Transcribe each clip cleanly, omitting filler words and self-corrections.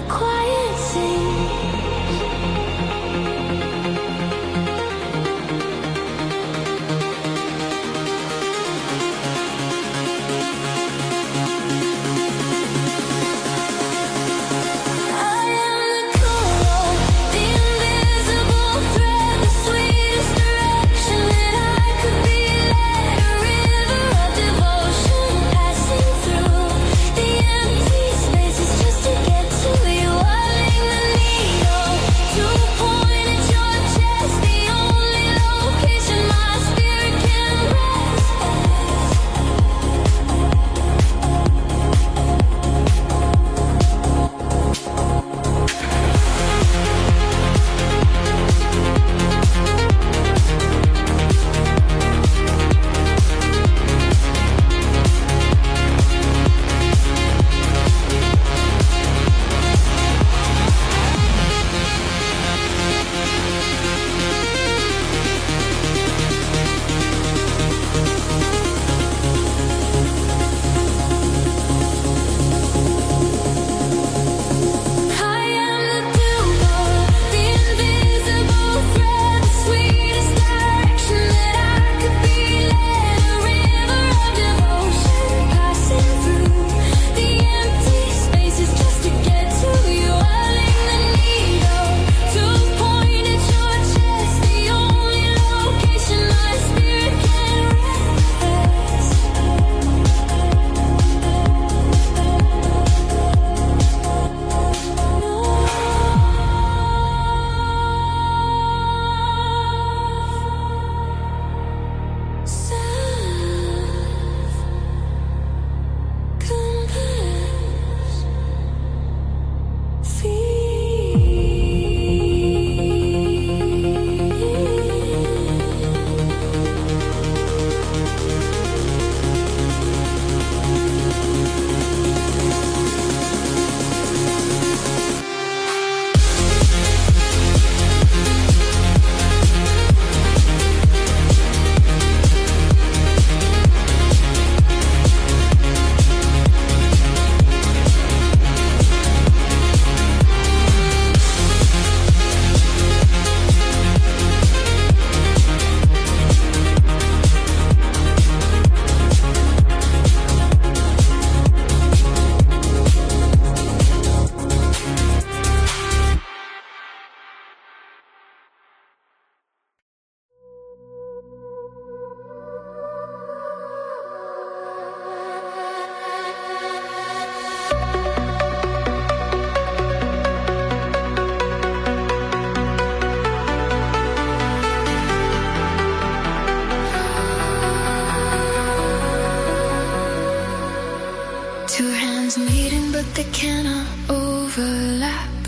quiet sings.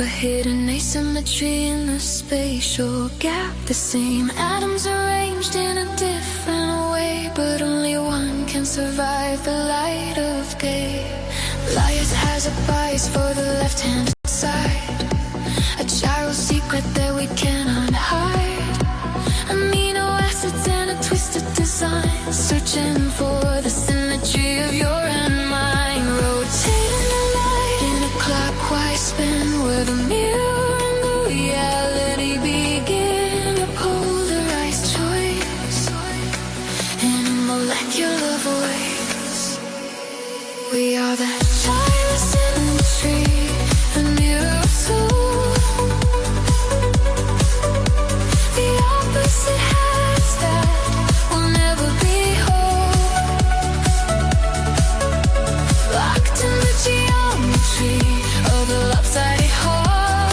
A hidden asymmetry in the spatial gap. The same atoms arranged in a different way, but only one can survive the light of day. Light has a bias for the left-hand side, a gyro secret that we cannot hide. Amino acids and a twisted design, searching for the symmetry of your and mine. Rotating the light in a clockwise spin, where the mirror and the reality begin. A polarized choice in a molecular voice. We are the gyro symmetry, the mirror of soul. The opposite has that will never be whole. Locked in the geometry of the lopsided heart.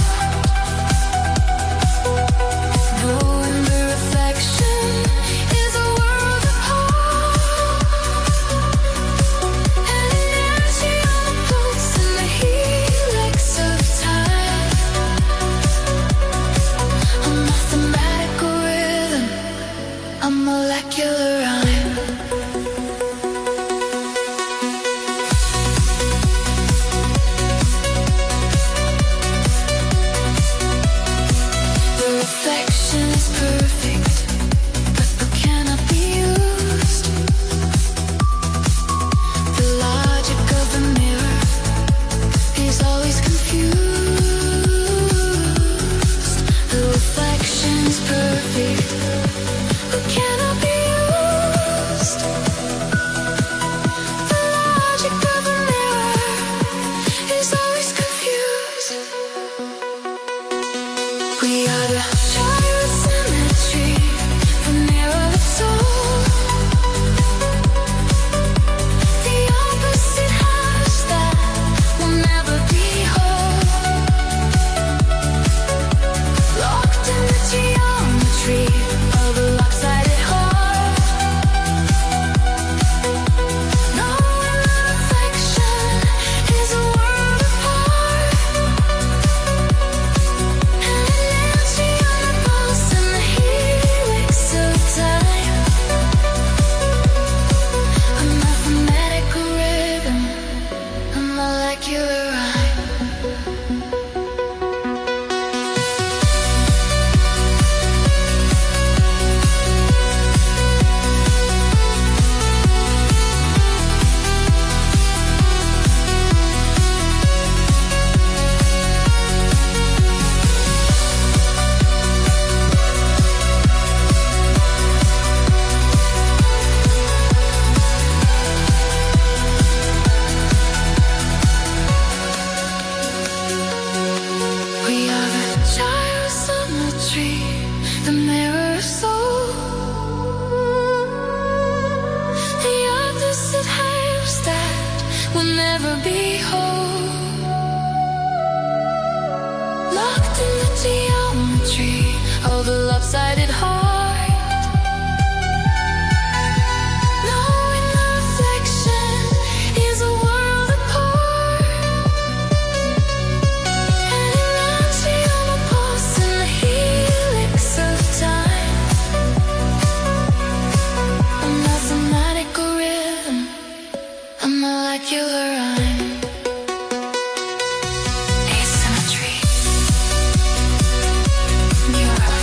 is always confused. We are the child symmetry from near the soul. The opposite halves that will never be whole. Locked in the geometry of a lopsided heart. Knowing that affection is a world apart. And it lands me on the pulse and the helix of time. A mathematical rhythm, a molecular rhyme. We are the child symmetry, the mirror of soul. The opposite halves that will never be whole. Locked in the geometry of the lopsided heart. Knowing the reflection is a world apart. And it lands me on the pulse and the helix of time. A mathematical rhythm, a molecular rhyme. Asymmetry. Mirror.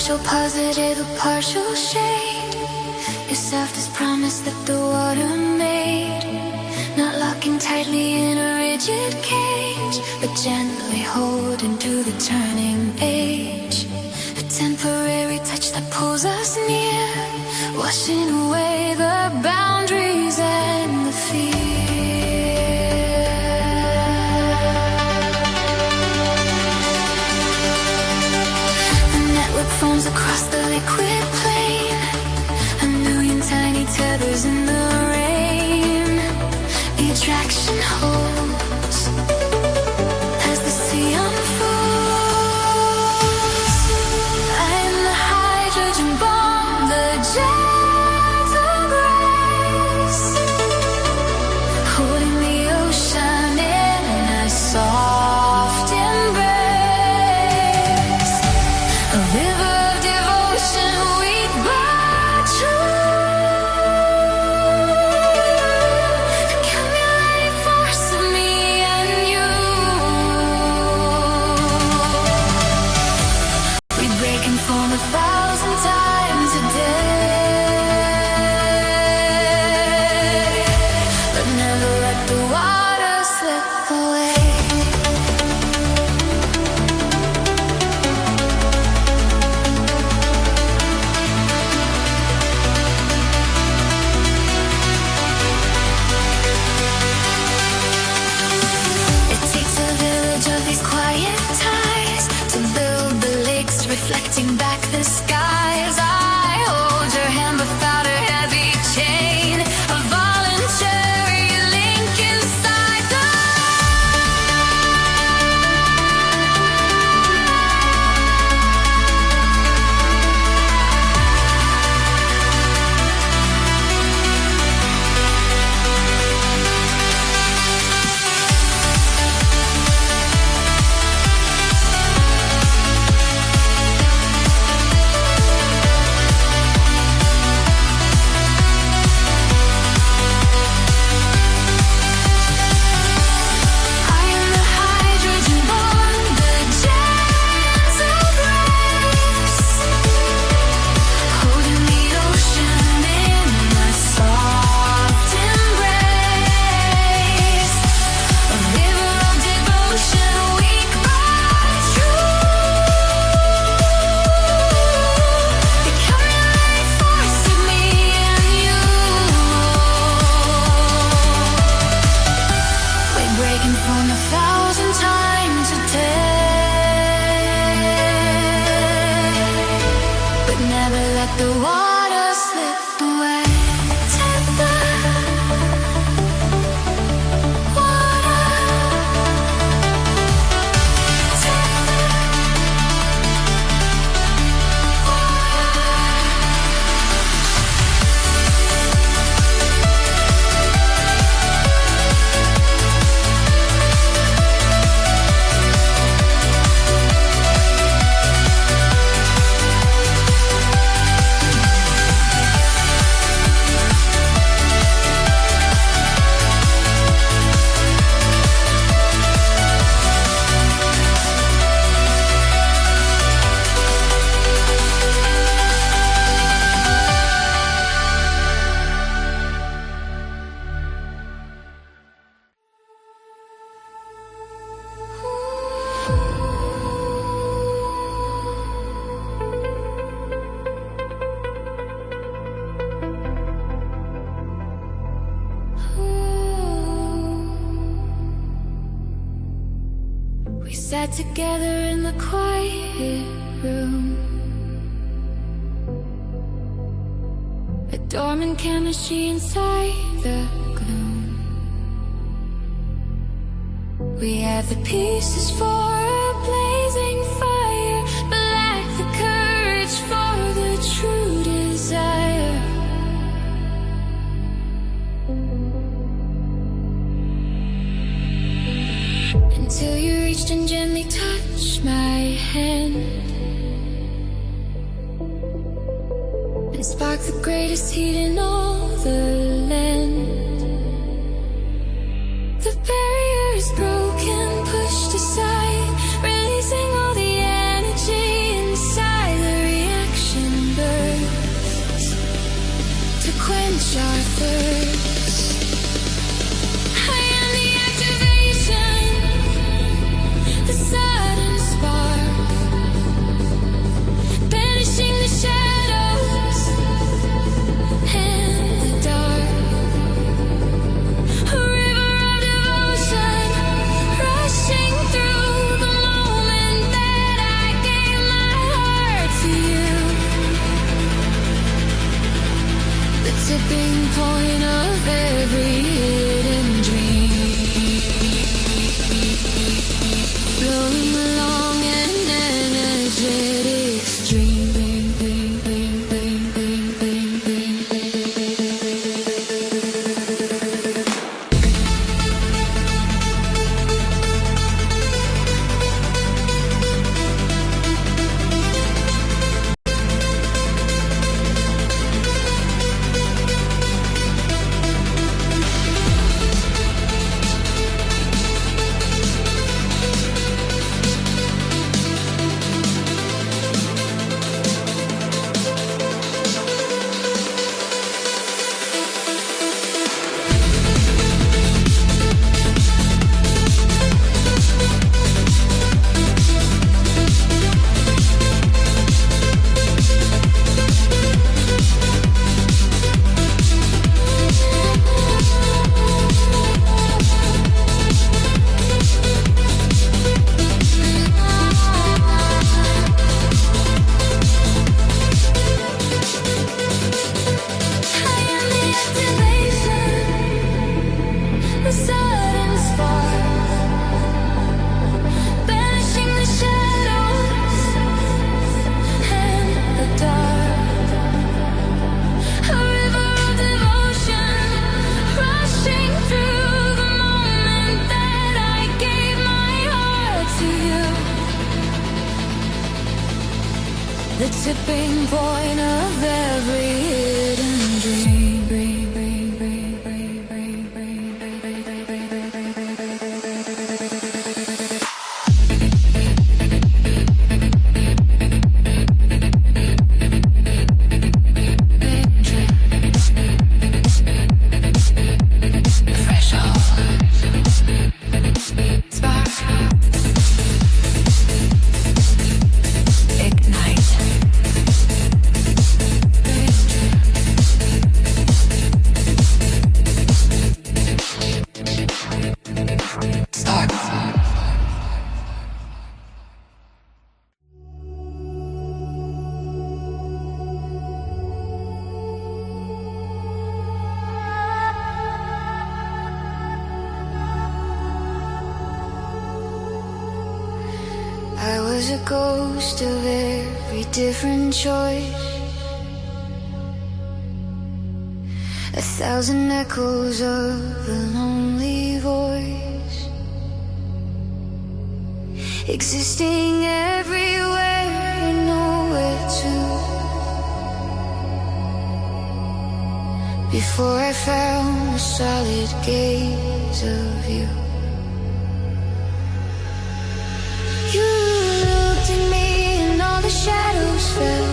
partial positive, a partial shade. Yourself this promise that the water made. Not locking tightly in a rigid cage, but gently holding to the turning age. A temporary touch that pulls us near, washing away the boundaries and the fear. The network forms across the liquid plain, a million tiny tethers in the rain. The attraction holds as the sea unfolds. I am the hydrogen bomb, the gentle grace, holding the ocean in a soft embrace. A river of devotion, weak but true. The accumulating force of me and you. We break and form 1,000 times a day, but never let the water slip away. It takes a village of these quiet ties to build the lakes reflecting back the skies. I hold your hand without a heavy chain, a voluntary link inside the I am the hydrogen bomb, the gentle grace, holding the ocean in a soft embrace. A river of devotion, weak but true. The accumulating force of me and you. We're breaking from 1,000 times a day, but never let the water slip away. Take the water, take the We sat together in the quiet room, a dormant chemistry inside the gloom. We had the pieces for a blazing fire, but lacked the courage for the true desire. Until you reached and gently touched my hand and sparked the greatest heat in all the land. The barrier is broken, pushed aside, releasing all the energy inside the reality. The tipping point of every hidden dream. I was a ghost of every different choice, a thousand echoes of a lonely voice, existing everywhere and nowhere to. Before I found the solid gaze of you. The shadows fell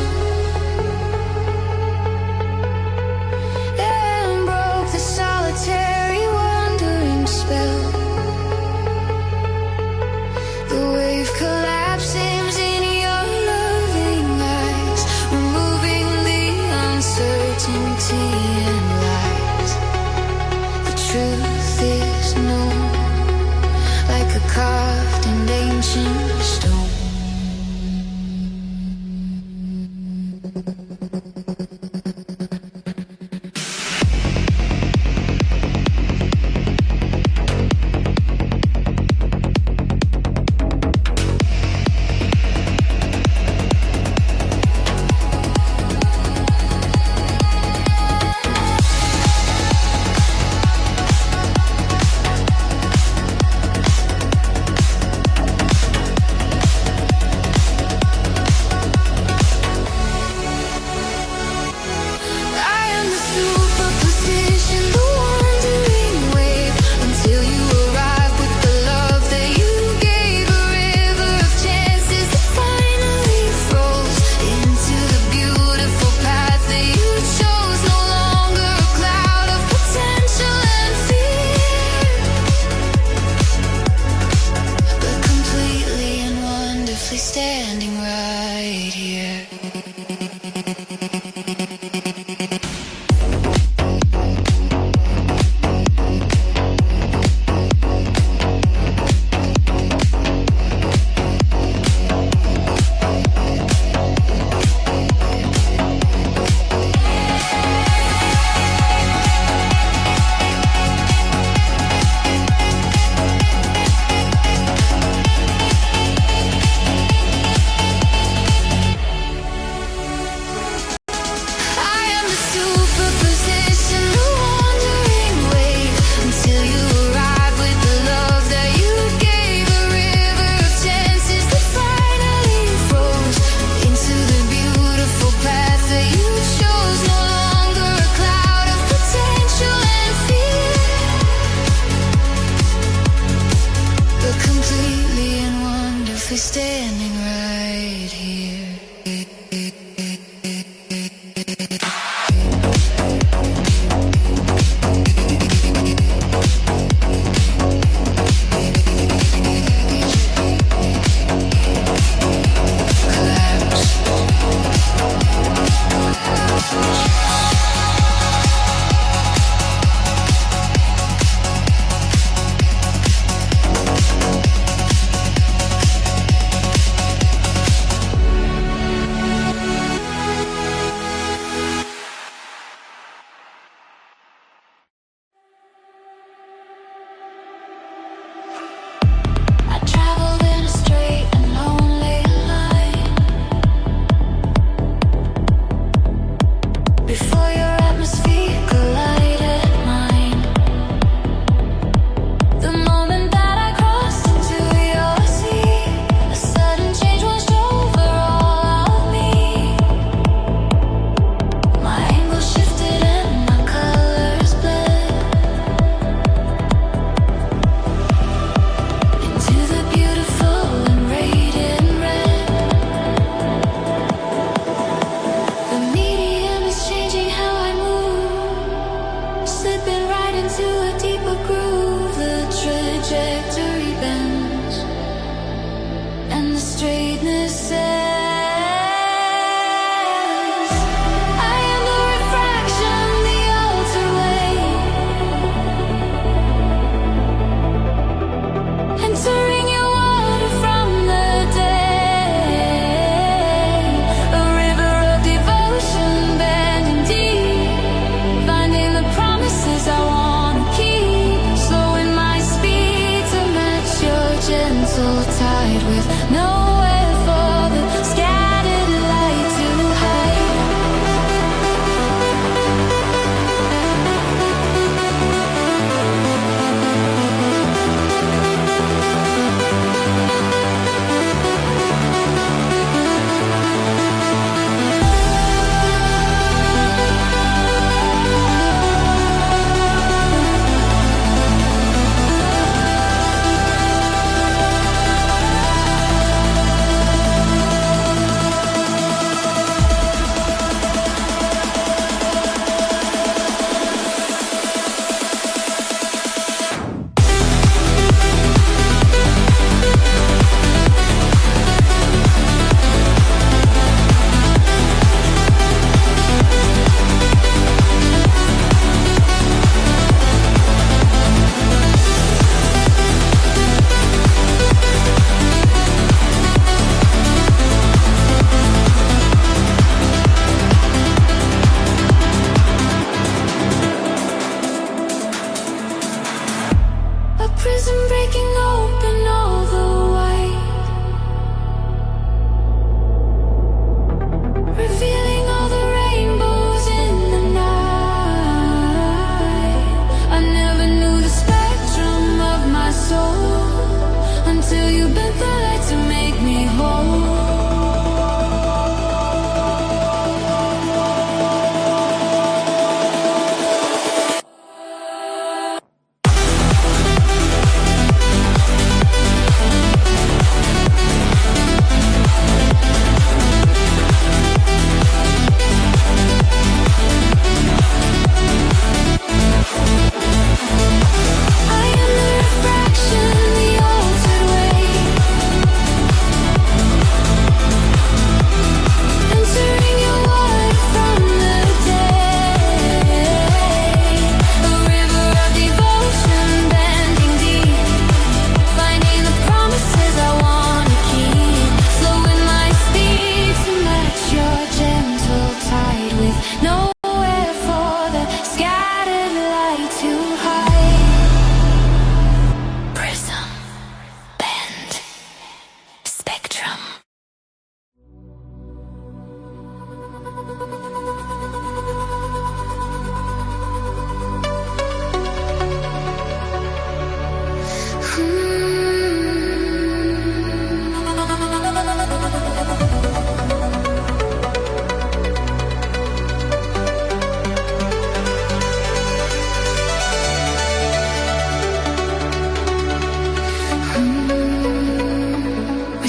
and broke the solitary wandering spell. The wave collapses in your loving eyes, removing the uncertainty and lies. The truth is no. safely standing right here.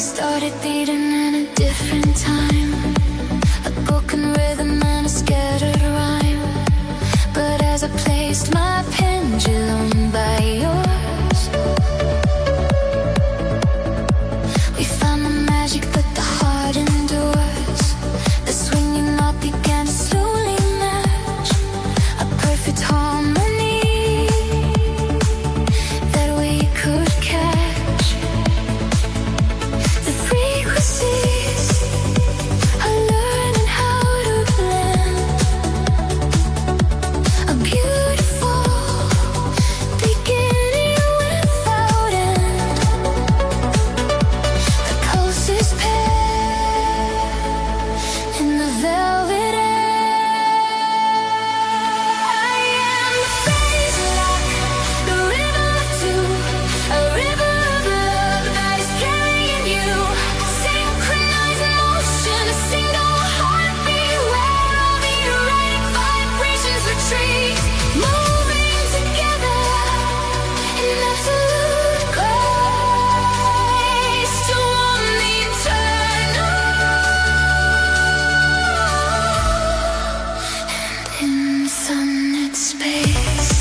started beating in a different time, a broken rhythm and a scattered rhyme. But as I placed my pendulum by yours, we found the magic that the heart endures. The swinging knot began to slowly match a perfect harmony that we could catch. The frequencies are learning how to blend, a beautiful beginning without end. The closest pair in the velvet air. I am the phase lock, the rhythm of two, a river of love that is carrying you. Synchronized motion, a single heartbeat where all the erratic vibrations retreat. Moving together in absolute grace to one eternal. And in sunlit space,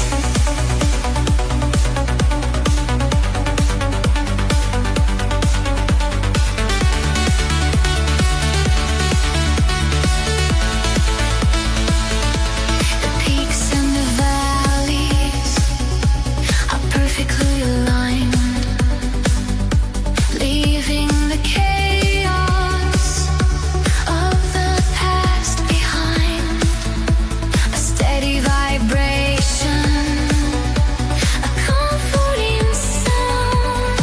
the peaks and the valleys are perfectly aligned, leaving the chaos of the past behind. A steady vibration, a comforting sound,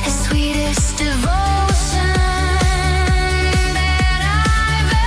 as sweetest devotion that I've ever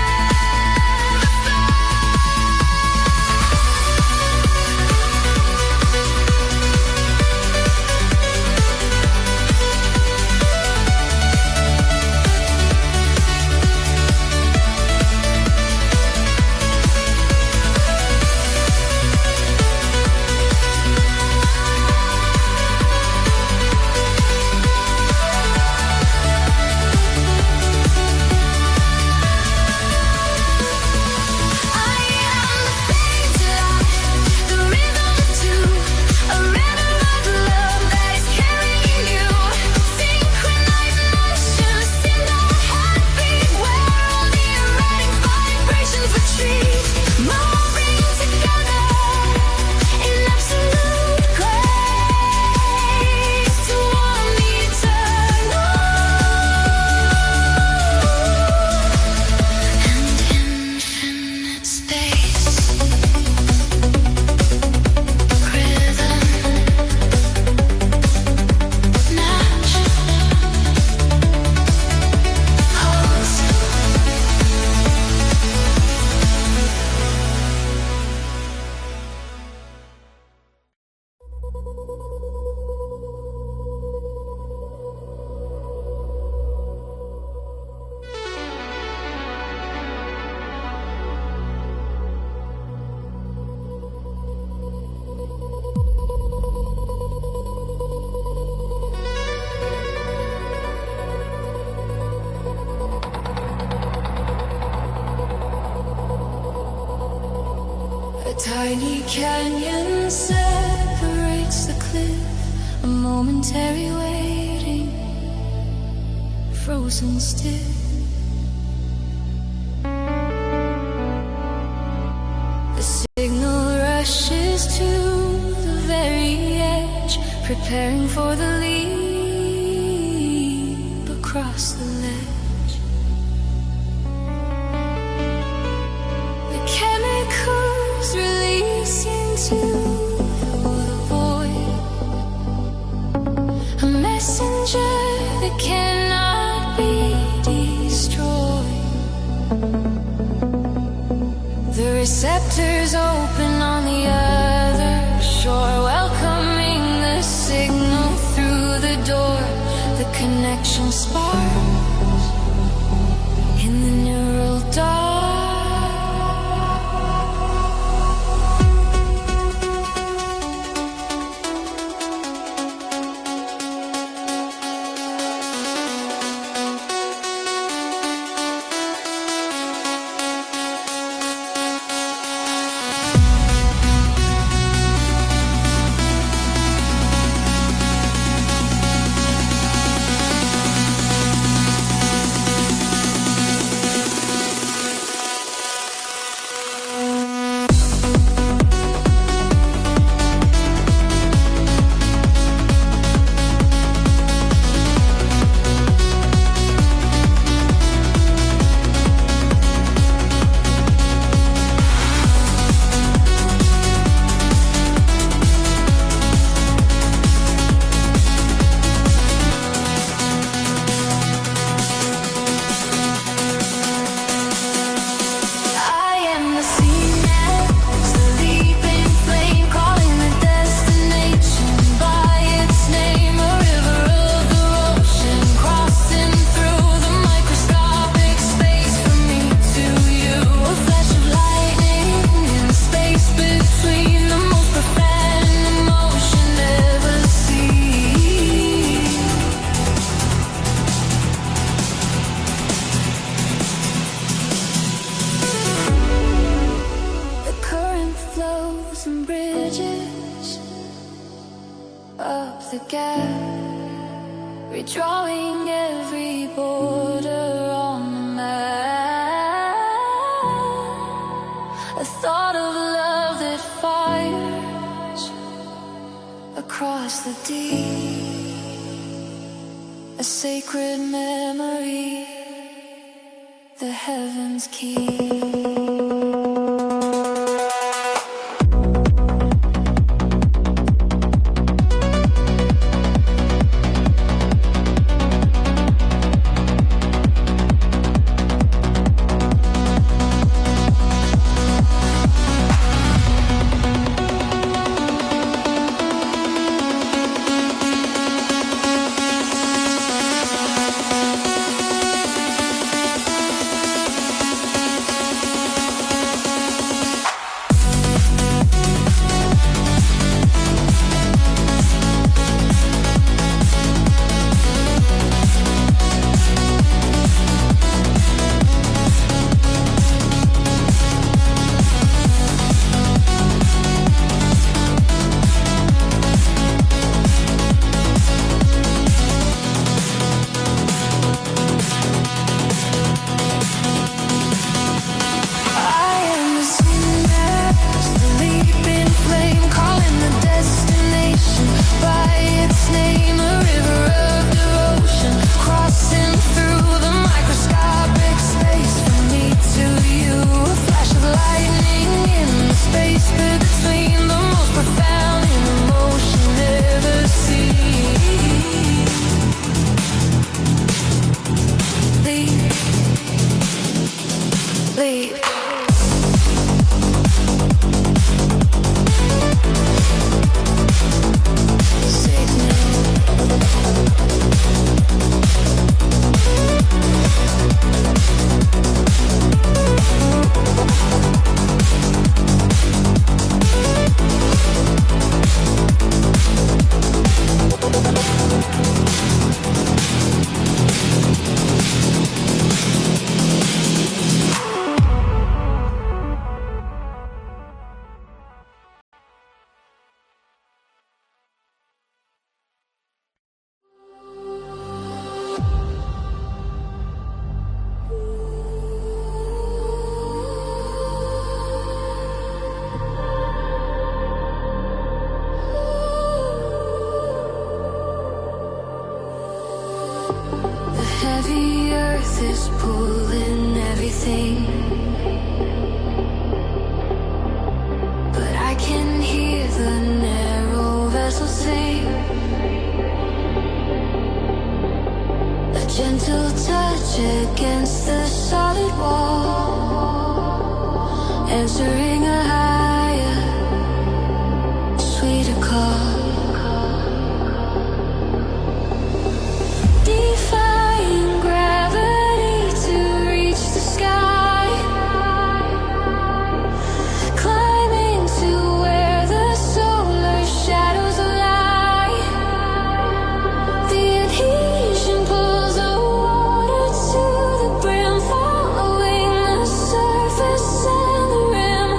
A tiny canyon separates the cliff, a momentary waiting, frozen still. The signal rushes to the very edge, preparing for the leap across the ledge. The chemicals release into the void, a messenger that cannot be destroyed. The receptors open on the other shore, welcoming the signal through the door. The connection sparks in the neural dark. the gap, redrawing every border on the map. A thought of love that fires across the deep, a sacred memory the heavens keep. Heavy earth is pulling everything, but I can hear the narrow vessel sing. A gentle touch against the solid wall, answering a higher, sweeter call. Surface and the rim.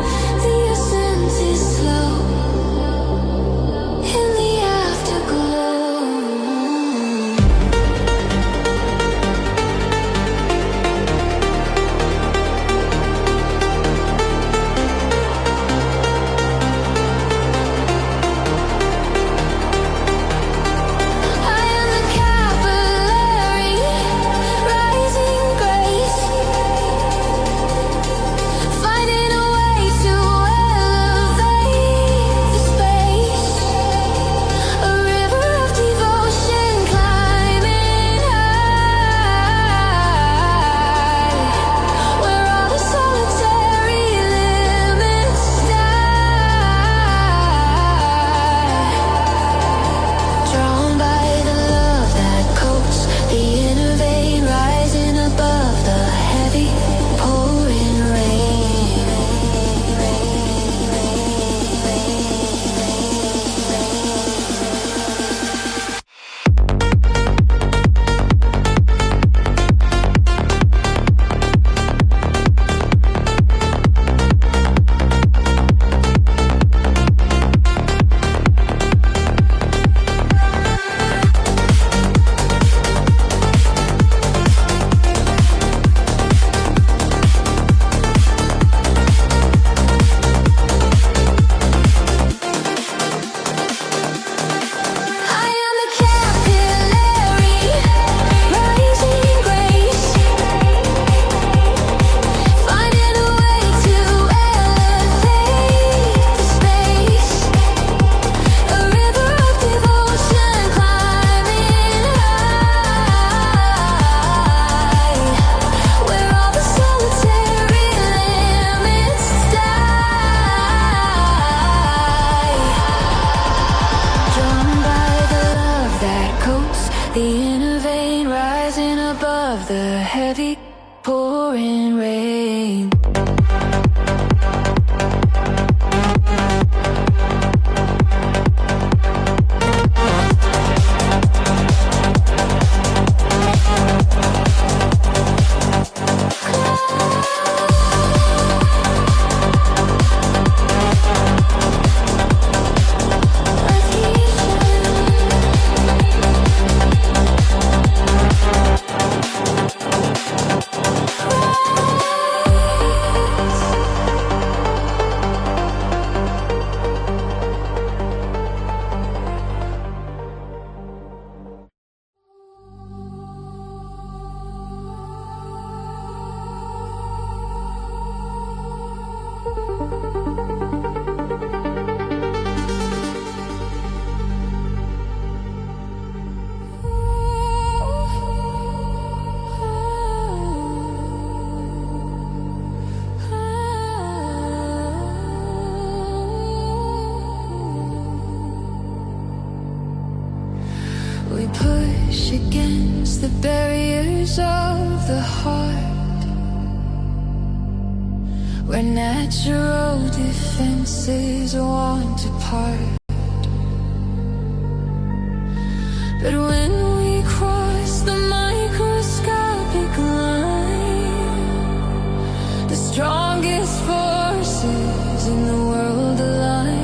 above the heavy pouring rain. We push against the barriers of the heart, where natural defenses want to part. But when we cross the microscopic line, the strongest forces in the world align.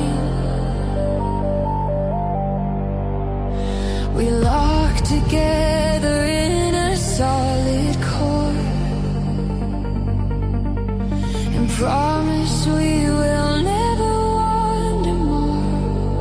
We lock together in a solid core and promise we will never wander more.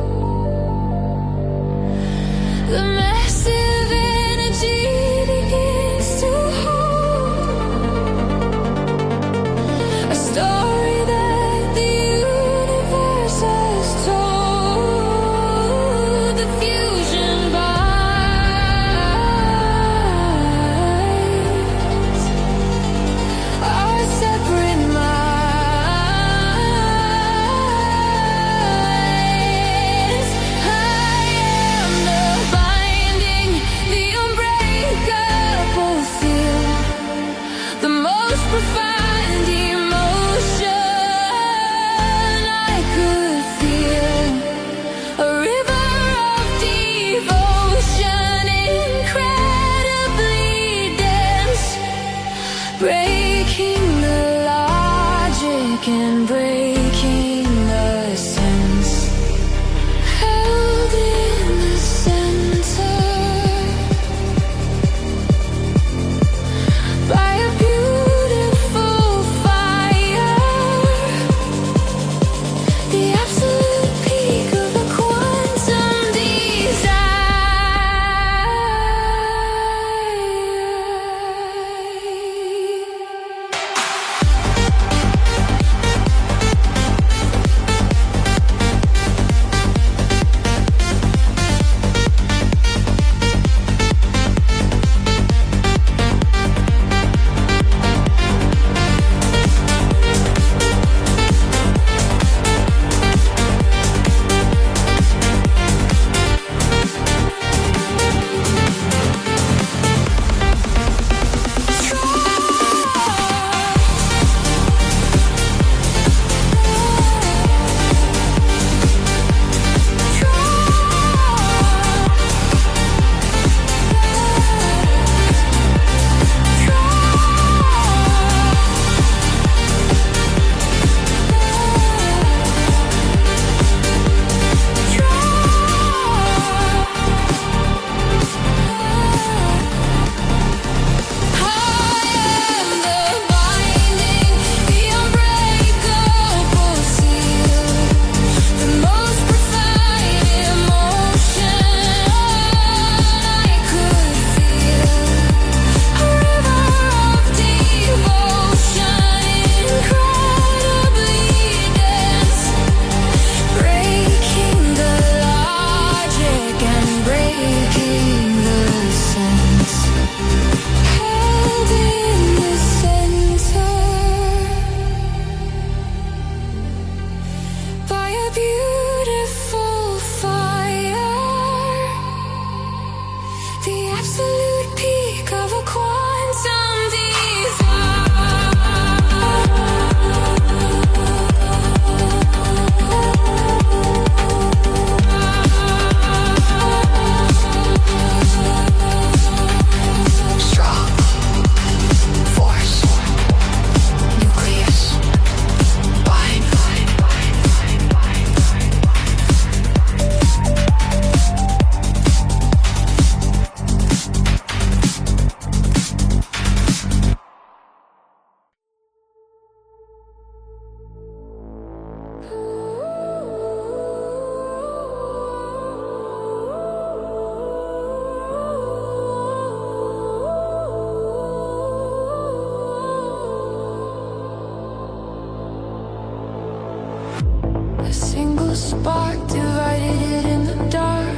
spark divided it in the dark.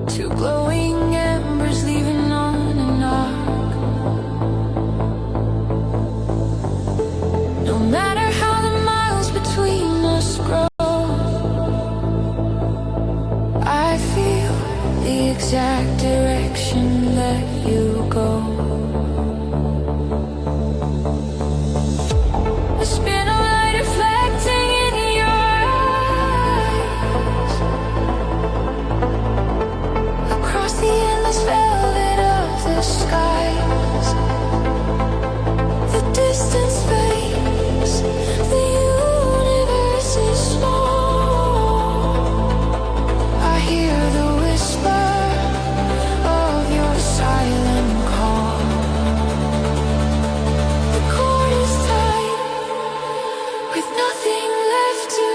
Two glowing embers leaving on an arc. No matter how the miles between us grow, I feel the exact direction that you go. A spin of light reflecting in your eyes, across the endless velvet of the skies. The distance fades, the universe is small. I hear the whisper of your silent call. The cord is tight, with nothing left to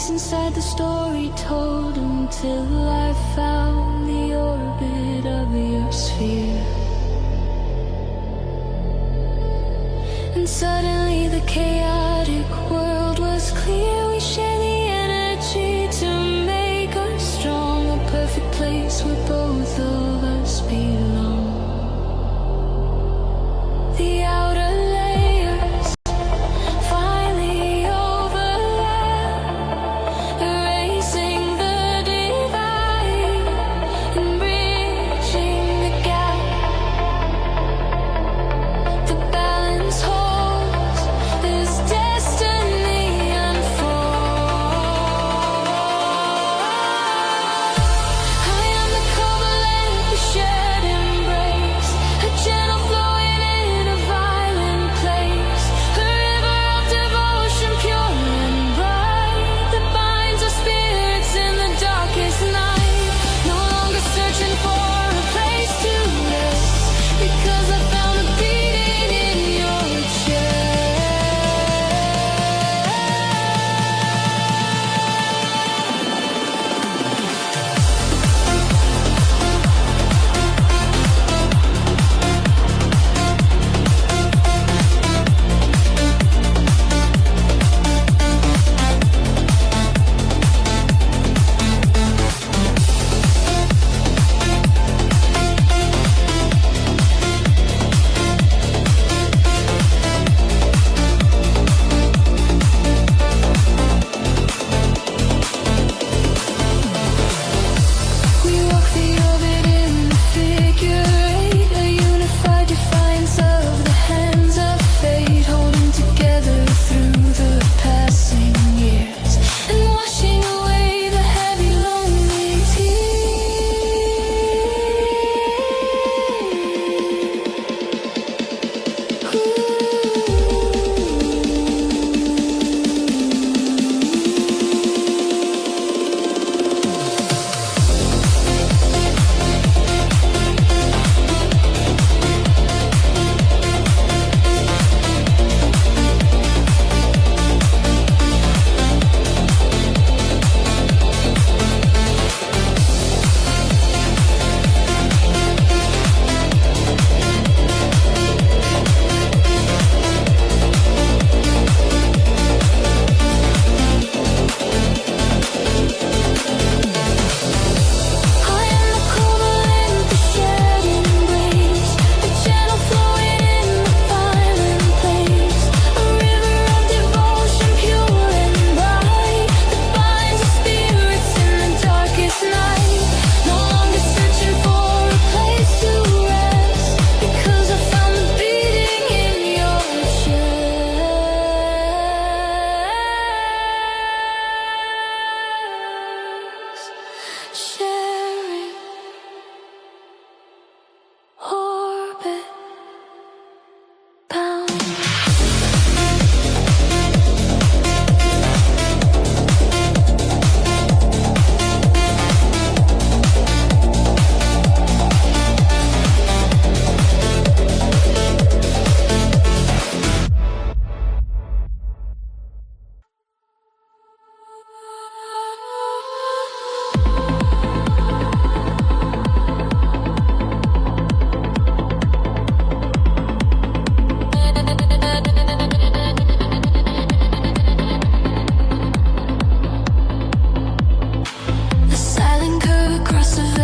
inside the story told until I found the orbit of your sphere. And suddenly the chaotic world was clear. We share the energy to make us strong, a perfect place where both of us belong. I am the entangled place where both of us belong.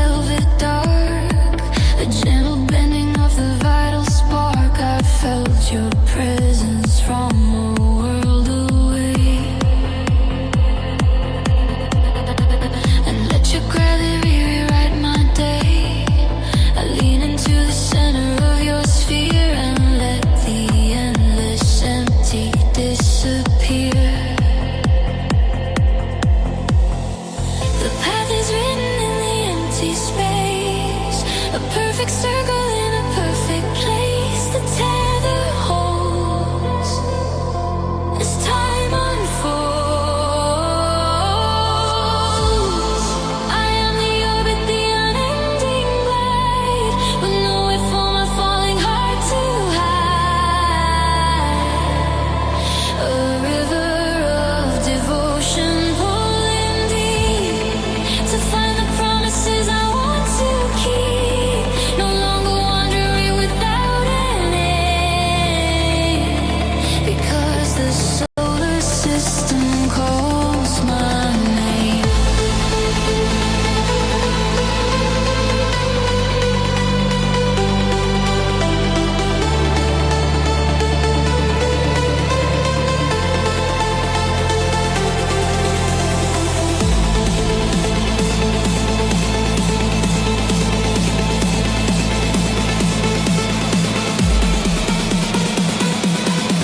velvet dark, a gentle bending of the vital spark. I felt your presence from a world away, and let your gravity rewrite my day. I lean into the center of your sphere and let the endless empty disappear. The path is written in the empty space, a perfect circle in a perfect place. The tether holds as time unfolds. I am the orbit, the unending glide, with nowhere for my falling heart to hide. A river of devotion pulling deep to find the promises I want to keep. No longer wandering without an end, because the solar system calls my name.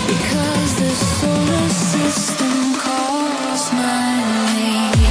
Because the solar system calls my name.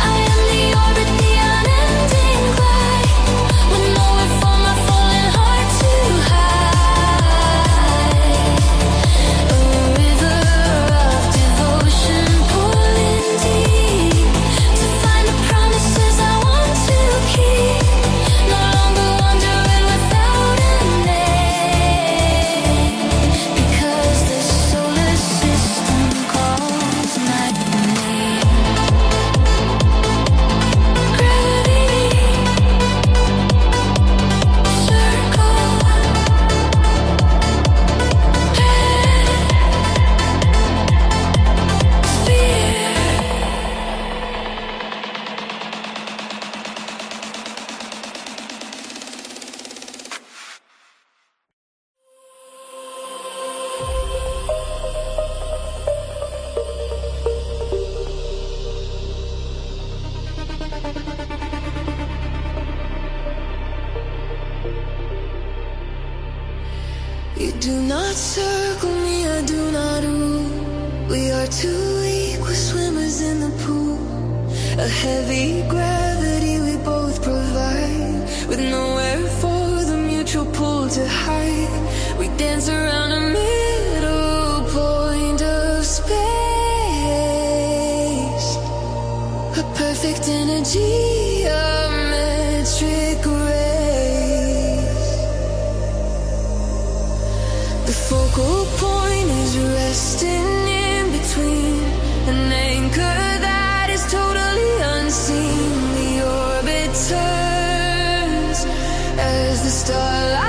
I am the orbit, the unending glide, with nowhere for my falling heart to hide. A river of devotion pulling deep to find the promises I want to keep. No longer wandering without an end, because the solar system calls my name. Gravity, circle, you do not circle me, I do not rule. We are two equal swimmers in the pool. A heavy gravity we both provide, with nowhere for the mutual pull to hide. We dance around a middle point of space, a perfect energy, a metric race. The focal point is resting in between, an anchor that is totally unseen. The orbit turns as the starlight